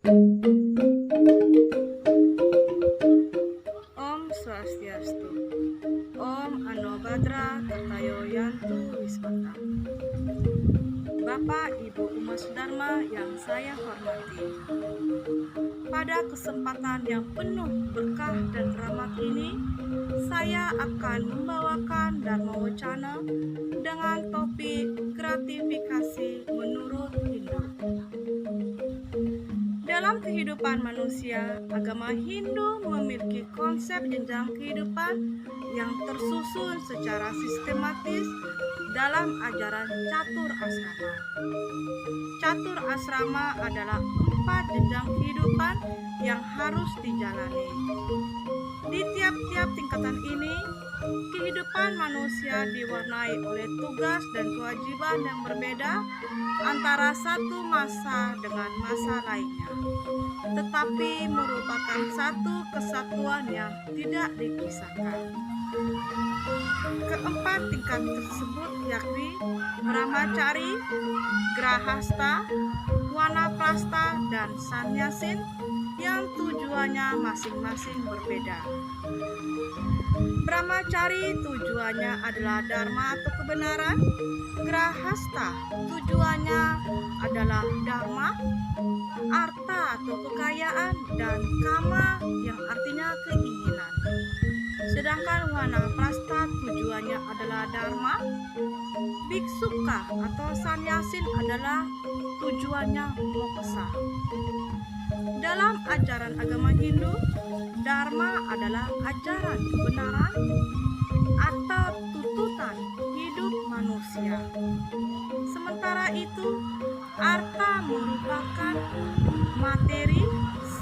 Om Swastiastu. Om Anobhadra Kartayo Yantu Wismata. Bapak Ibu Umat Dharma yang saya hormati, pada kesempatan yang penuh berkah dan rahmat ini, saya akan membawakan Dharma Wacana dengan topik gratifikasi menurut Hindu. Dalam kehidupan manusia, agama Hindu memiliki konsep jenjang kehidupan yang tersusun secara sistematis dalam ajaran Catur Asrama. Catur Asrama adalah 4 jenjang kehidupan yang harus dijalani. Di tiap-tiap tingkatan ini, kehidupan manusia diwarnai oleh tugas dan kewajiban yang berbeda antara satu masa dengan masa lainnya, tetapi merupakan satu kesatuan yang tidak dipisahkan. Keempat tingkat tersebut yakni Brahmacari, Grahasta, Wanaprastha, dan Sannyasin yang tujuannya masing-masing berbeda. Brahmacari tujuannya adalah dharma atau kebenaran, Grahasta tujuannya adalah dharma, arta atau kekayaan, dan kama yang artinya keinginan. Sedangkan Wanaprastha tujuannya adalah dharma, biksuka atau sannyasin adalah tujuannya moksa. Dalam ajaran agama Hindu, dharma adalah ajaran kebenaran atau tuntutan hidup manusia. Sementara itu, arta merupakan materi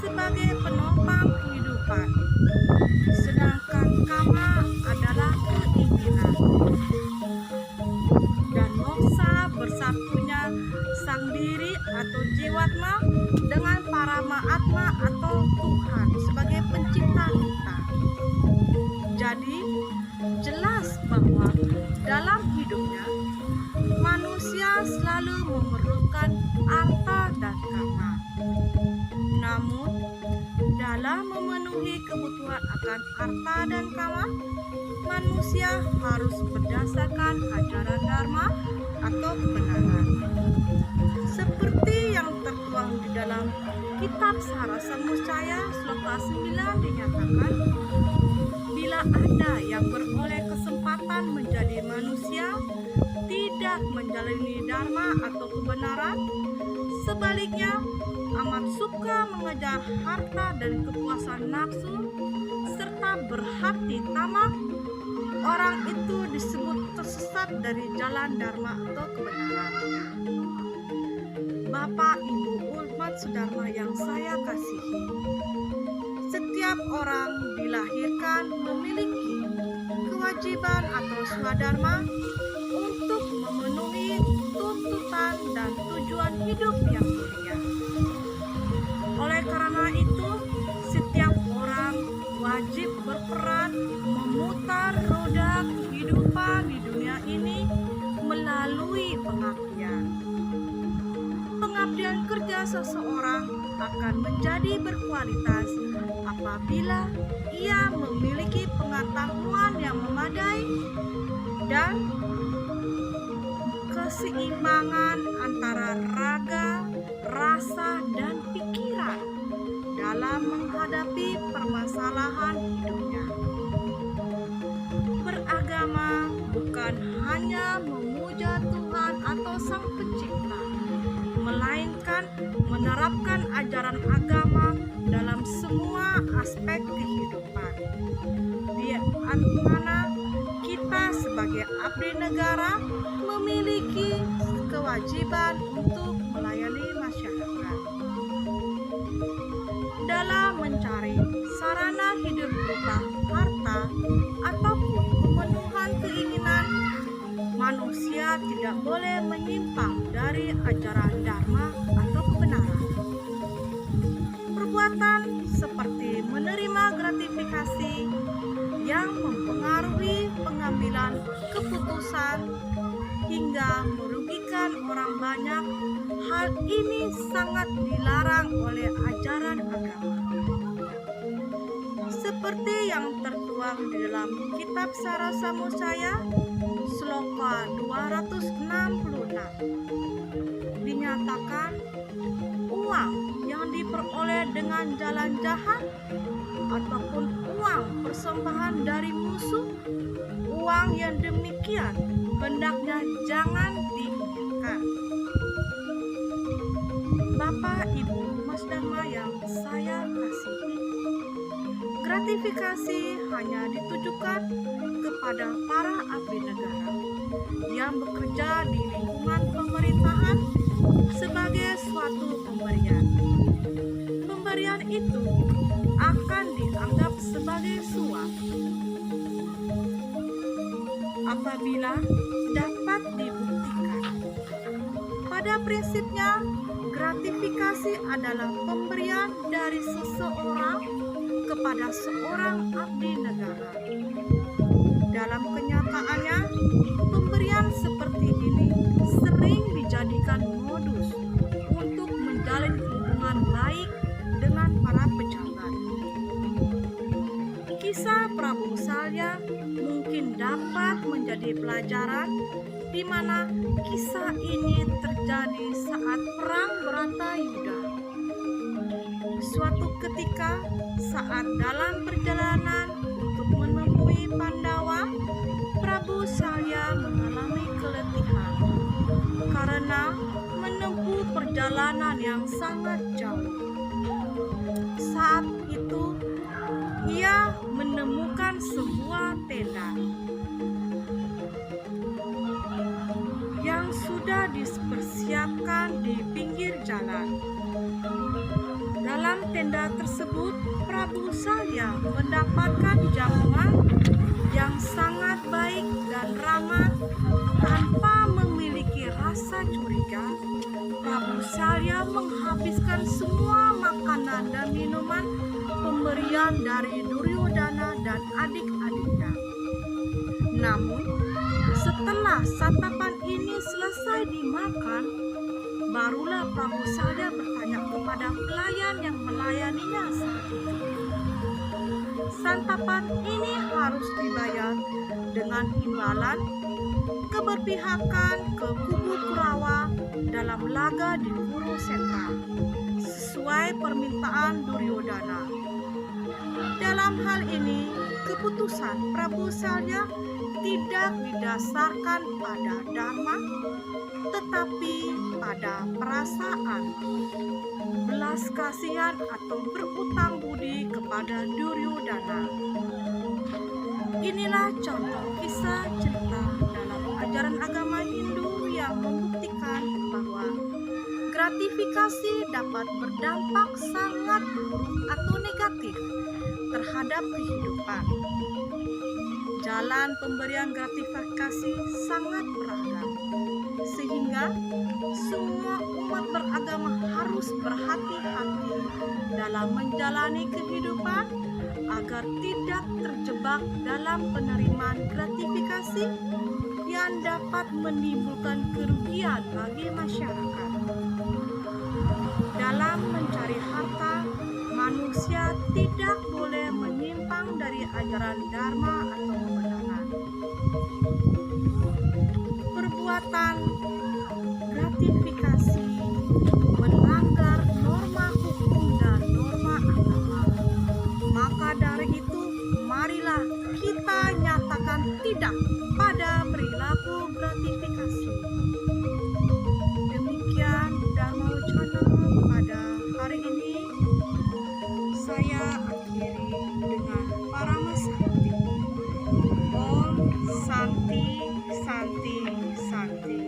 sebagai penopang kehidupan, sedangkan kama adalah keinginan. Dan moksa bersatunya sang diri atau jiwatma dengan Paramatma atau Tuhan sebagai pencipta kita. Jadi, jelas bahwa dalam hidupnya, manusia selalu memerlukan arta dan kama. Namun, dalam memenuhi kebutuhan akan arta dan kama, manusia harus berdasarkan ajaran dharma atau kebenaran. Seperti yang tertuang di dalam Kitab Sarasamudaya Sloka 9 dinyatakan, bila ada yang beroleh kesempatan menjadi manusia tidak menjalani dharma atau kebenaran, sebaliknya amat suka mengejar harta dan kepuasan nafsu serta berhati tamak, orang itu disebut tersesat dari jalan dharma atau kebenaran. Bapak Ibu umat sedharma yang saya kasihi, setiap orang dilahirkan memiliki kewajiban atau swadharma untuk memenuhi tuntutan dan tujuan hidup yang mulia. Oleh karena itu, setiap orang wajib berperan memutar roda kehidupan di dunia ini melalui pengabdian. Pengabdian kerja seseorang akan menjadi berkualitas apabila ia memiliki pengetahuan yang memadai dan keseimbangan antara raga, rasa, dan pikiran dalam menghadapi permasalahan hidupnya. Beragama bukan hanya memuja Tuhan atau Sang Pencipta, melainkan menerapkan ajaran agama dalam semua aspek kehidupan. Di mana kita sebagai abdi negara memiliki kewajiban untuk melayani masyarakat. Dalam mencari sarana hidup berupa harta ataupun pemenuhan keinginan, manusia tidak boleh menyimpang dari ajaran dharma atau kebenaran. Perbuatan seperti menerima gratifikasi yang mempengaruhi pengambilan keputusan hingga merugikan merugikan orang banyak, hal ini sangat dilarang oleh ajaran agama. Seperti yang tertuang di dalam kitab Sarasa Musaya, Sloka 266, dinyatakan uang yang diperoleh dengan jalan jahat ataupun uang persembahan dari musuh, uang yang demikian hendaknya jangan diinginkan. Bapak, Ibu, Mas dan Ma yang saya kasihi, gratifikasi hanya ditujukan kepada para abdi negara yang bekerja di lingkungan pemerintahan sebagai suatu pemberian. Pemberian itu akan dianggap sebagai suap apabila dapat dibuktikan. Pada prinsipnya, gratifikasi adalah pemberian dari seseorang kepada seorang abdi negara. Dalam kenyataannya, pemberian seperti ini sering dijadikan modus untuk menjalin hubungan baik dengan para pejabat. Kisah Prabu Salya mungkin dapat menjadi pelajaran di mana kisah ini terjadi saat perang Bratayuda. Suatu ketika saat dalam perjalanan untuk menemui Pandawa, Prabu Salya mengalami keletihan karena menempuh perjalanan yang sangat jauh. Saat itu ia menemukan sebuah tenda yang sudah dipersiapkan di pinggir jalan. Dalam tenda tersebut, Prabu Salya mendapatkan jamuan yang sangat baik dan ramah. Tanpa memiliki rasa curiga, Prabu Salya menghabiskan semua makanan dan minuman pemberian dari Duryodhana dan adik-adiknya. Namun, setelah santapan ini selesai dimakan, barulah Prabu Salya bertanya kepada pelayan yang melayaninya saat itu. Santapan ini harus dibayar dengan imbalan keberpihakan ke kubu Kurawa dalam laga di Kurusetra, sesuai permintaan Duryodhana. Dalam hal ini, keputusan Prabu Salya tidak didasarkan pada dharma, tetapi pada perasaan, belas kasihan atau berutang budi kepada Duryodhana. Inilah contoh kisah cerita dalam ajaran agama Hindu yang membuktikan bahwa gratifikasi dapat berdampak sangat buruk atau negatif terhadap kehidupan. Jalan pemberian gratifikasi sangat beragam, sehingga semua umat beragama harus berhati-hati dalam menjalani kehidupan agar tidak terjebak dalam penerimaan gratifikasi yang dapat menimbulkan kerugian bagi masyarakat. Dalam mencari harta, manusia tidak boleh menyimpang dari ajaran dharma atau kebenaran. Perbuatan gratifikasi melanggar norma hukum dan norma agama. Maka dari itu, marilah kita nyatakan tidak pada perilaku gratifikasi. Demikian Dharma Wacana pada hari ini. Saya akhiri dengan Parama Santi. Om Santi Santi Santi.